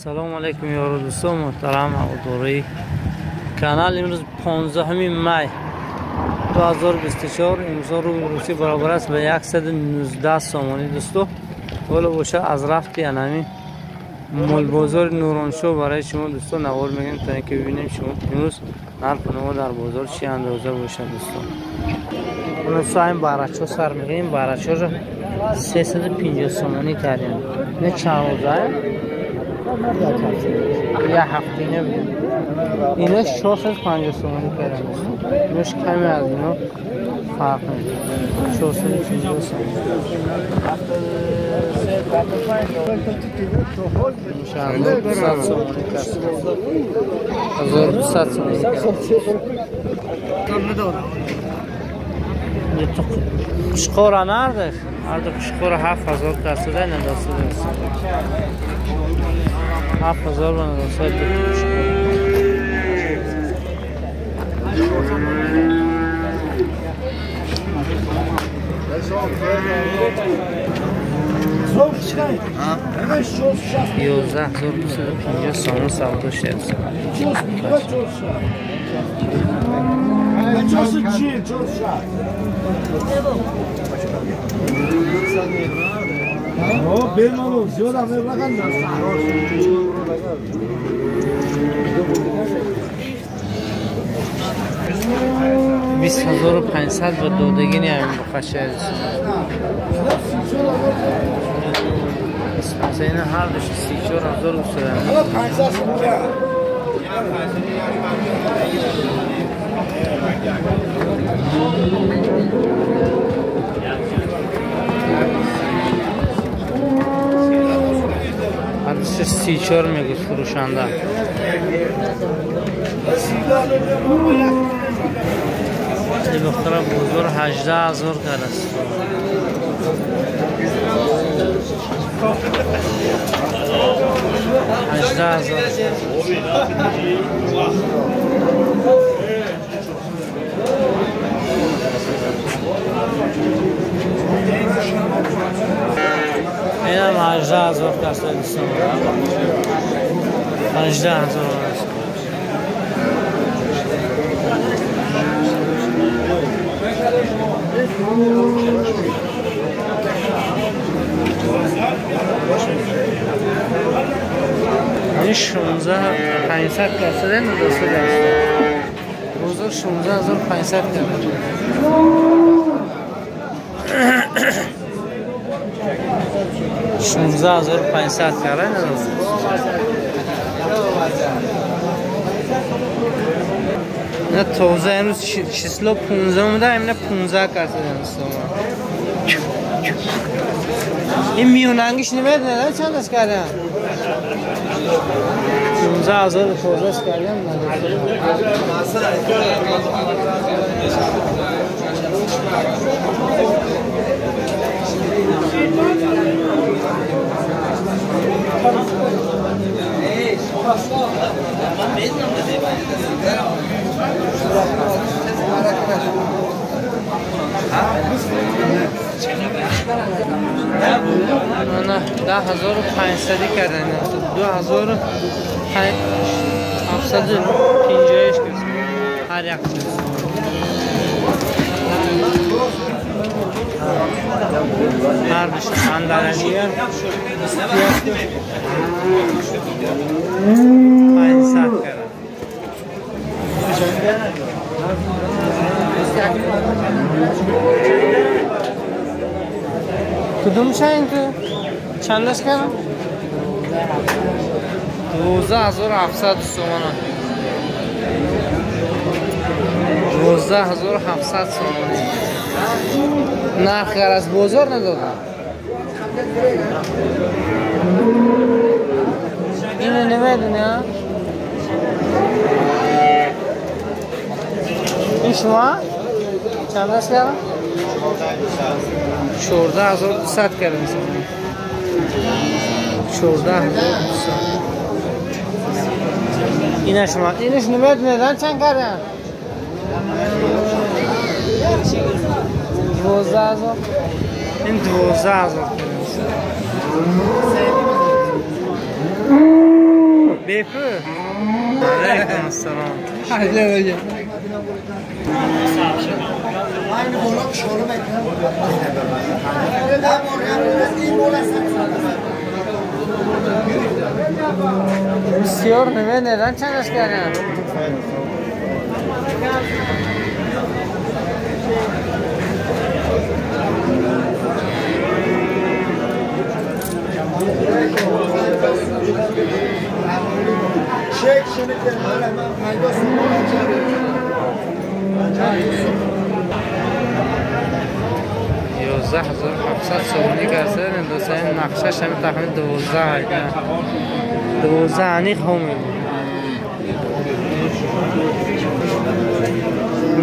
سلام علیکم یار دوستان محترم حضوری کانال. امروز 15 می 2024 امروز روسی برابر است به 119 سامانی دوستو. ولی باشه از رفت انمی مول بازار نورانشو برای شما دوستان نوار میگم تا اینکه ببینیم شما امروز نرخ نمو در بازار چی اندازه باشه دوستان. اون سایم بارچو سر میگیم بارچو رو 350 سامانی ترین نه چند روزه یا هفته نمیدونم اینا 450 سامانی کردن نوش کمی از اینا فرق میده 450 سامانی انشاءالله 200 سامانی کست 1200 سامانی قشقورا نرده arada قشقورا 7000 کست ده نداسته درست 7000 bana olsaydı Yozda zor pince sonu savdo şerisi. O benim oğlum ziyoda mı bırakan da 20500 و دودگی نیم بخشه مثلا این هر داشت 34000 افتاده هردش 34 میگوز فروشنده این بخوره بزرگ 18000 کرده است 18000 این هم 18000 کرده است 18000 این 16500 کاسه نداشته داشته روزا 16500 کرده 16500 کرده نداشته نه توزه امروز چیسلو 15 اومده ایمونه 15 کاسه داشته این میوننگیش نمید نه چند است کردن 15000 توزه است کردن نه 10500 کردن 2750 هر یک هر بشه اندرانیه 500 کردن کدوم شاین تو؟ چند است کردن؟ 12700 سومانه 12700 سومانه نه خیر از بازار ندادن اینو نمیدونی ها؟ این شما؟ چند است کردن؟ 14200 کردن 14200 اینه شما اینش نمیدونی چند کردن؟ 12000 این 12000 بیپو علیکم السلام بسیار نمیدن چندش کردن شیک شونه که مانگو یازده 1700 سومونی کرده اندازه نقشش همین تقریبا 12 عنیق همین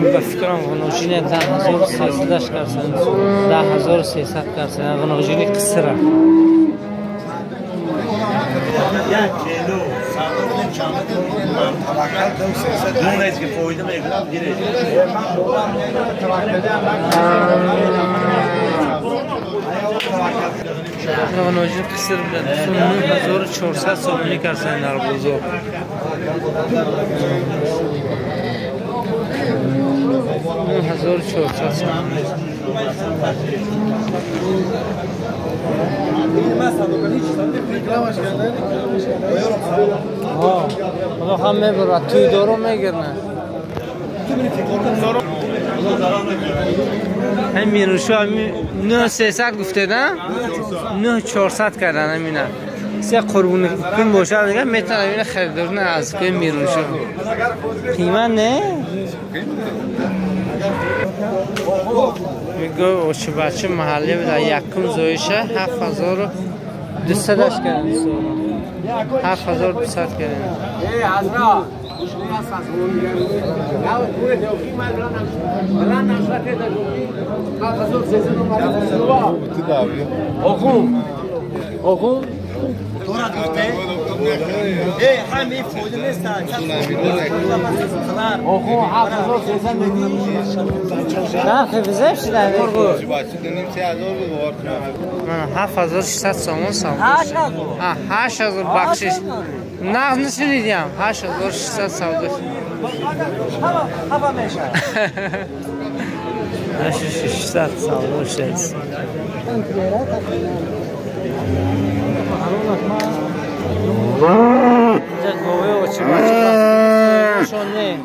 به فکرم غنوجین 10,300 کرسن 10,300 کرسن غنوجین قصره دونست که فایده میگم گیره غنوجین قصر بودن 9,400 سومونی کرسن در بزرگ 9,400 سومونی خدا هم میبرد توی دارو میگرنه همین میروشو 9,300 گفته نه 9,400 کردن همینه سه قربون کن باشه دیگه میتونه همینه خریدار نه از که میروشو قیمت نه میگو اوچه بچه محلی بده یکم زویشه 7,200 داشت کردن 7,200 کردن همین فوده نیست نه خیفزه شده من 7,600 سامان سامان 8,000 بخشش نه نشنیدیم 8,600 سامان 8,600 سامان شد اینجا گوه و چه بچه شونه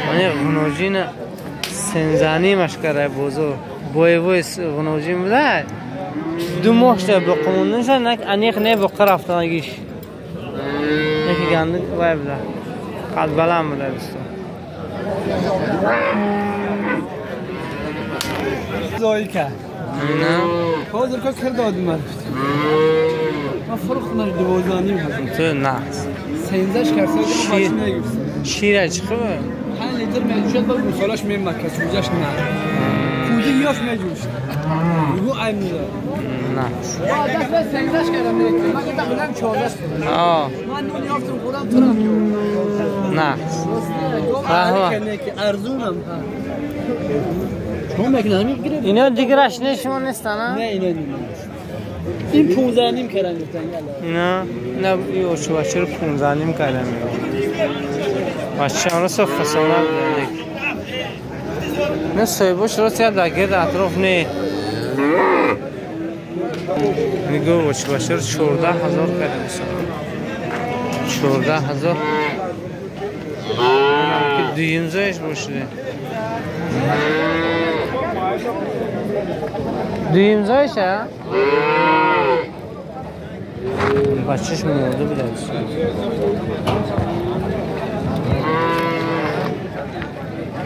من غنوجین سنزانی مشکره بزرگ بوی غنوجین بوده 2 ماه شده به قمون نشد انیق نه به قرفت نگیش یکی گنده بوی بوده قد بلند بوده بستو زایی کرد نه حاضر که کرده آدم من فروخ نش 12 هزار تو نه 13 کرد ساده بچه نگیرست شیر چی خوبه 5 لیتر میجوشد با مثالش میمد که سوزش نه کودی یاش میجوشد بگو ایم میدار نه دست 13 کردم لیتر من گفتم بودم 14 من نون یافتم خودم ترم نه ارزونم شما مکنه میگیره اینا دیگه رشنه شما نیستن نه اینا نیست این 15 نیم کردن گفتن اینا نه این بچه رو 15 نیم کردن بچه ها رو صف فسانه بودن نه سایباش رو سیاد در گرد اطراف نه میگو بچه رو 14,000 کردن 14,000 که دویم زایش باشه دویم زایشه بچهش مرده بوده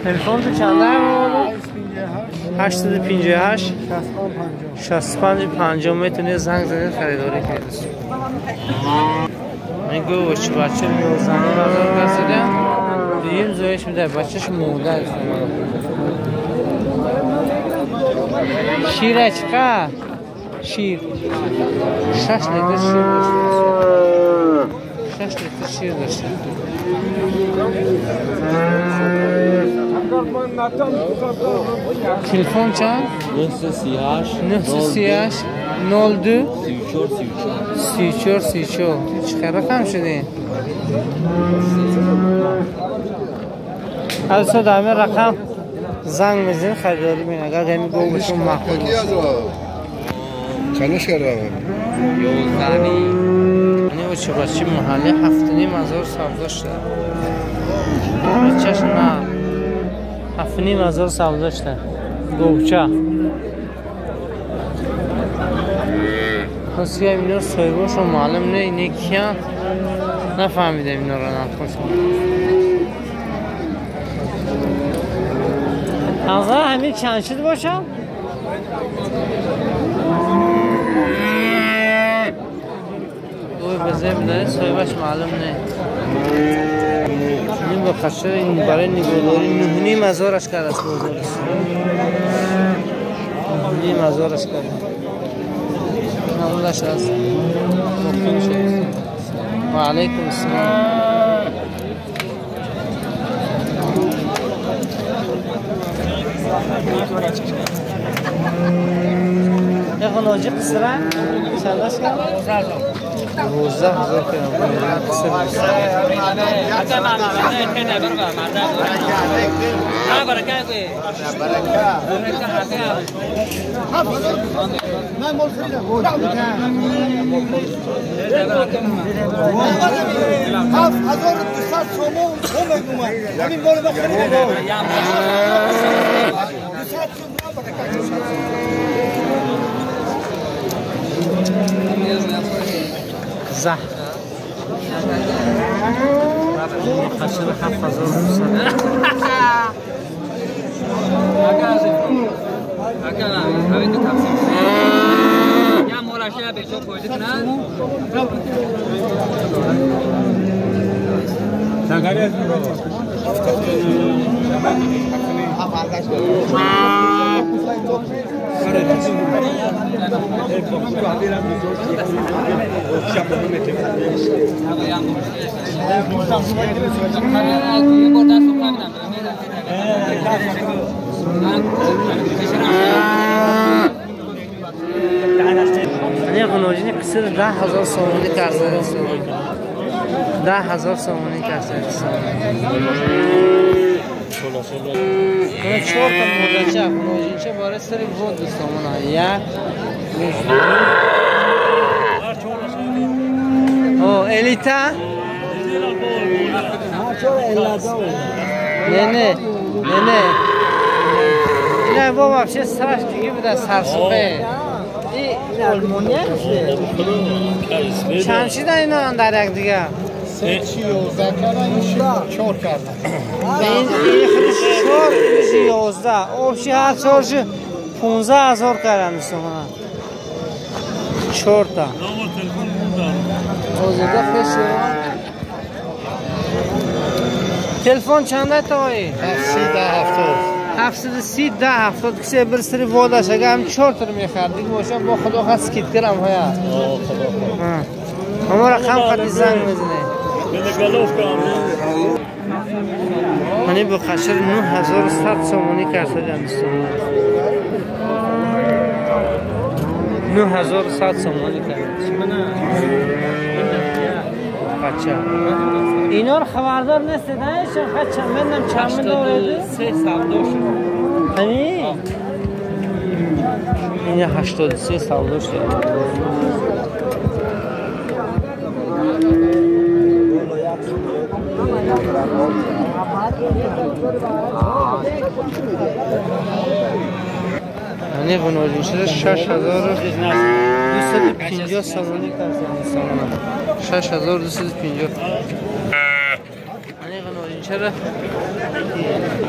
تلفن تو چنده هم 858 65 میتونی زنگ زنید خریداری کنید میگو بچه 19,000 گذیده دویم زایش میده بچهش مرده است شیره چقدر؟ شیر 6 لیتر شیر داشته 6 لیتر شیر داشته تلفن چند؟ 938 02 34 چه رقم شده؟ از تو دامه رقم زنگ میزنی خریداری بین اگر همین گو بشون مقبول باشه چندش کرده یوزدانی یعنی او چه بچه محلی 7,500 سودا شده بچهش نه 7,500 سودا شده گوچه خواستی هم اینا رو سایباش رو معلوم نه اینه کیان نفهمیدم اینا رو نخوشم آقا همین چند شد باشم؟ دوی بزه بداره سایباش معلوم نه این با خشر این برای نگوداری 9,500 کرد است بازارش 9,500 کرد نمودش هست مختون شد و علیکم السلام یه خناجی قصره چندش کرد؟ 12,000 کرد قصر من مول خریدم بود 7,200 سومون اومد همین مول ما خریدم 200 زه خشر 7,200 یا مولاشه به چه کوچیک نه سنگاری یه خناجی قصر 10,000 سومونی کرده 10,000 سومونی کرده من 4 تا مردچه خناجی چه باره سری بود دوستامون یک او الیتا نه نه بابا چه سرش دیگه بوده سرسوقه این آلمانیه چند چی در اینا در یک دیگه 3 11 کردن این 4 کردن این خودش 11 آبشی هر چارش 15,000 کردن دوستان 4 تا آزاده پیش تلفن چنده تایی؟ 730 10 70 کسی برسری وادش اگه هم 4 تا رو میخرد دیگه باشه با خدا خواهد سکیت کرم هایا اما رقم خطی زنگ میزنه منی با خشر 9,100 سومونی کرده دوستان 9,100 سومونی کرده بچه اینا رو خبردار نیست نه خد چند منم چند من دارده 3 سودا شد همین این 83 سودا شد یعنی غنوجی شده 6,250 سومونی کرده 6,250 یعنی غنوجی چرا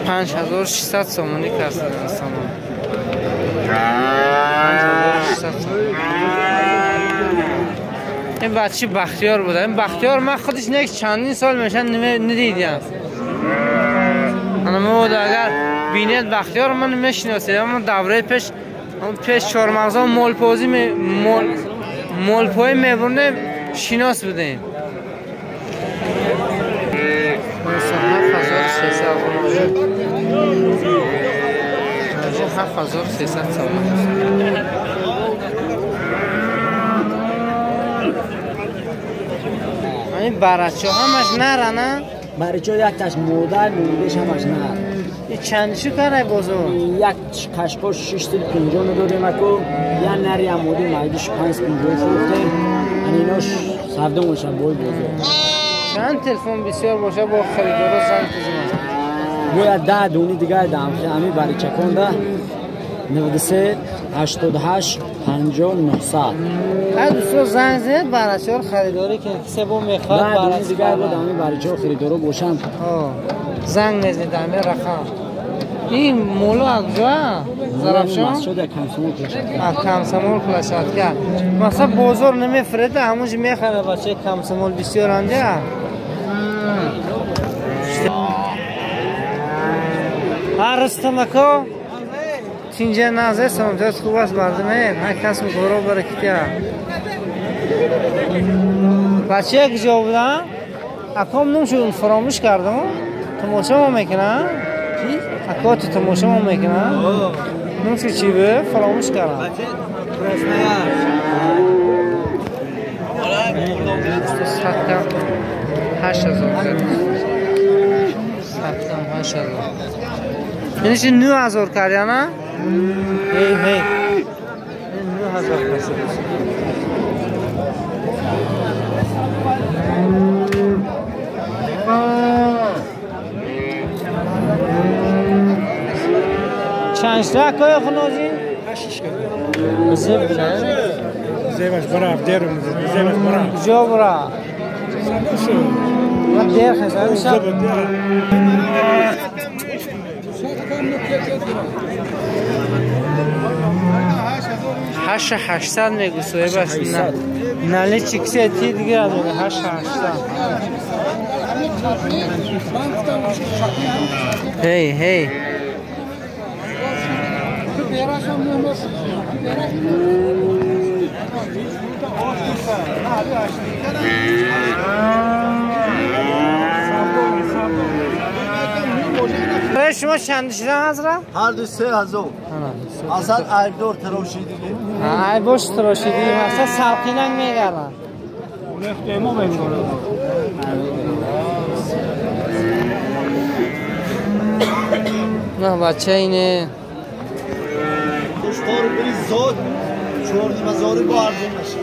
5,600 سومونی کرده سامان 5,600 این بچه بختیار بوده این بختیار من خودش نیک چندین سال میشن ندیدیم اما اگر بینید بختیار من میشناسید اما دوره پیش 4 مغزا مولپوی میبرنه شناس بودیم 7,300 7300 تومان. این برچه همش نره نه؟ برچه یک تاش مودر موندهش همش نره. این چندشو کاره بزرگ؟ یک کشکاش 6 تا 50 میدادیم اکو یا نری هم مودی مایدش 5 50 فروختیم ایناش سردمونش هم باید بزرگ. چند تلفن بسیار باشه با خریدارا زنگ بزنم؟ باید 10 دونی دیگه دام خیلی برای چکونده 93 88 50 900. هر دوستو زنگ زد برچه‌ها خریداری که کسی با میخواد برای دیگه بود امی برچه‌ها خریدارا باشن. زنگ نزد امی رقم. این مولو اگجا زرافشان مسعود کمسمول کلاشات. کمسمول کلاشات کرد. مثلا بازار نمیفرده همونج میخره بچه کمسمول بسیار آنجا. هر رستمکو اینجا نازه سمتش خوب است بردمه هر کس میگورو برکتیا بچه کجا بودن؟ اکام نمیشون فراموش کردم تماشا ما میکنن؟ چی؟ اکا تو تماشا ما میکنن؟ نمیشه چی به فراموش کردم بچه سختم 8000 سختم 8000 اینش 9000 کردی نه؟ هی 9000 پیسه چند تا کای خونازی؟ 8 کردم. زیباش برای دیرم زیباش برای. جا برای. من دیر خیلی. 800 میگه سوی بس نه نالی چیکسی تی دیگه داره 800 هی شما چند شدن حضرت؟ هر دو 3000 اصلا ایبدار تراشیدی ایباش تراشیدی مثلا سلقیننگ میگردن نه بچه اینه کشتار بری زود 4,500 با ارزون میشه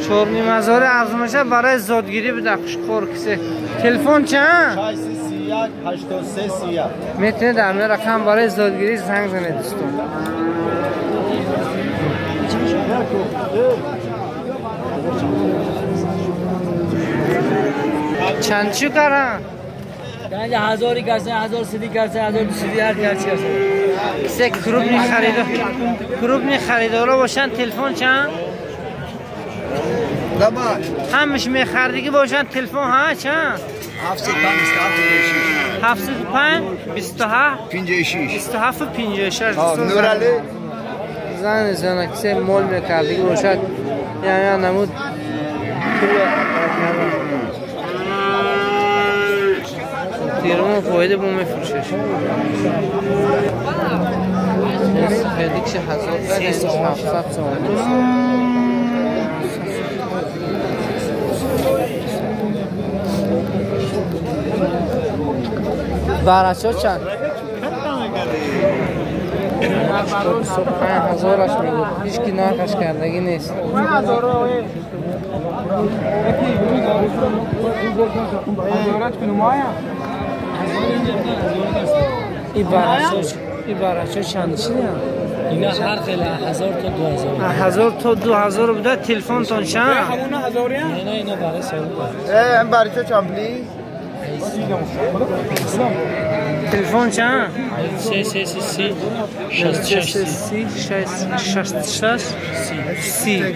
4,500 ارزون میشه برای زودگیری بده خوشخور کسی تلفن چند؟ 8331 میتونه در می رقم برای زودگیری زنگ زنه دوستان چند چی کارن؟ گنج 1000 کرسه 1030 کرسه 1200 هر کرسی کرسه کسی کروب می خریدارا باشن تلفن چند؟ همش می خریدگی باشن تلفن ها چند؟ 75 27 57 56 نورالی زن کسی مول میکردگی باشد یعنی نمود تیرمون فایده بوم میفروشش سفیدیکش 1700 تومان برچه چند؟ 5000 میگه هیچ کی ناکش کردگی نیست این برچه چند شده؟ اینا هر خیلی 1000 تا 2000 1000 تا 2000 بوده تلفن تون چند؟ نه اینا برای سال این برچه چمپلی تلفن چند؟ 3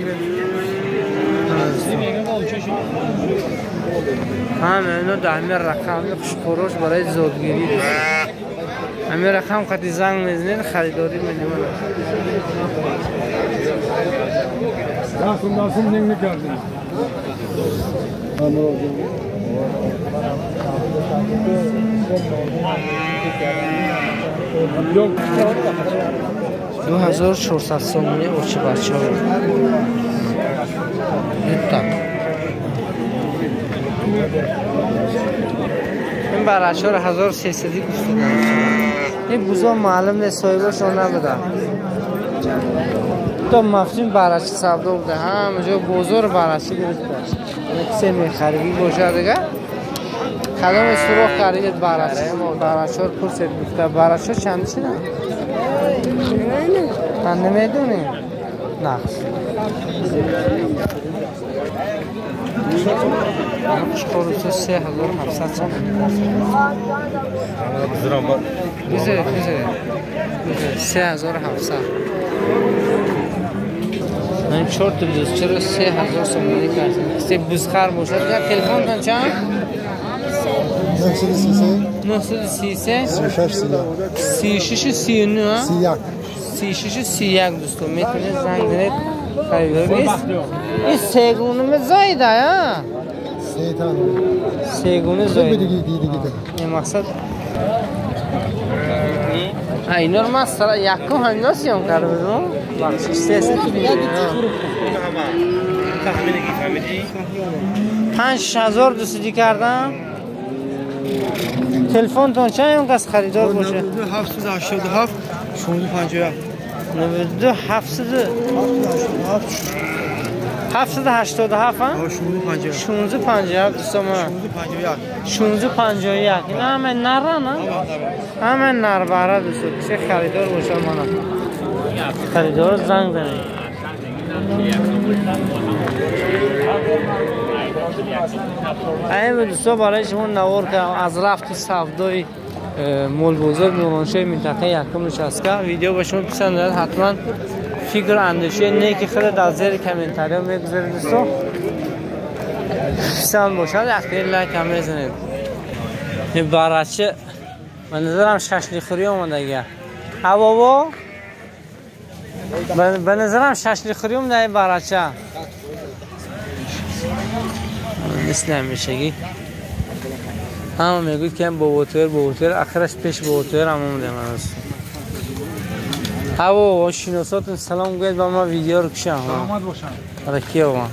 همه اینو در همه رقم خوشخوروش برای زودگیری همه رقم خطی زنگ میزنید خریداری میدیم داستم نمی کردیم $2400 سومونی اوچه بچه ها این برچه ها رو 1300 گفته این بوزا معلم نیست صاحبش رو نبده تا مفتیم برچه سبدا بوده همه جا بوزار برچه گرفته کسی میخریدی باشه دیگه کدام سراخ کردید برچه ها رو پرسید گفته برچه ها چند چی نه؟ من نمیدونی؟ نه خوشخوروسو 3700 سام بذارید 3700 من چورت بزرگ چرا 3000 سومونی کردیم کسی بزخر باشد یا تلفون کن چند؟ 933 36 39 36 31 دوستو میتونید زنگ زنید خریدار نیست این سگونه زایده ها سگونه زایده این مقصد اینا رو من سرا یکم همینا سیام کرده بودم بخشش 300 5000 دوستی کردم تلفن تون چند اون کس خریدار باشه 787 657 92 787 ها 1657 دوستان من 1651 اینا همه نره نه همه نر بره دوستان کسی خریدار باشه منم خریدار زنگ زنید این دوستان برای شما نوار که از رفت سودای مول بزرگ نورانشاه منطقه یکم نشسته ویدیو به شما پسند داد حتما فکر اندیشه نیکی خود در زیر کامنتاری ها میگذارید دوستان پسند باشد اخیر لایک هم میزنید این برچه من نظرم ششلیخوری اومده اگه بابا به نظرم ششلیخوری اومده این برچه مثل همیشگی همه میگوید که بوتر آخرش پیش بوتر هم اومده من است و شناساتون سلام گوید با ما ویدیو رو کشم سلامت باشم برای کیا